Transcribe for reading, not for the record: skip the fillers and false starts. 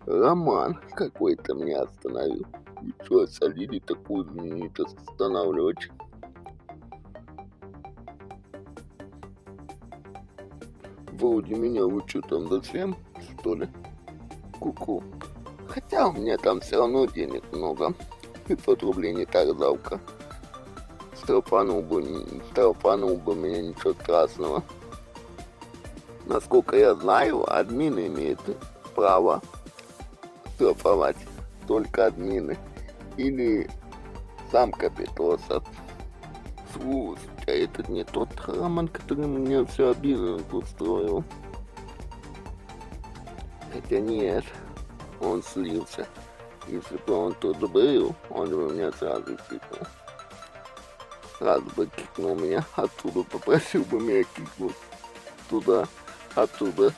Роман какой-то меня остановил. Вы чё, осолили такую знаменитость останавливать? Вроде меня вы чё там зачем, что ли? Ку-ку. Хотя у меня там все равно денег много. 500 рублей не так жалко. Штрафанул бы меня, ничего страшного. Насколько я знаю, админы имеют право штрафовать, только админы. Или сам капитоса. Слушай, а этот не тот Роман, который мне все обидно устроил. Хотя нет, он слился. Если бы он тут был, он бы меня сразу кикнул. Сразу бы кикнул меня оттуда, попросил бы меня кикнуть туда, оттуда.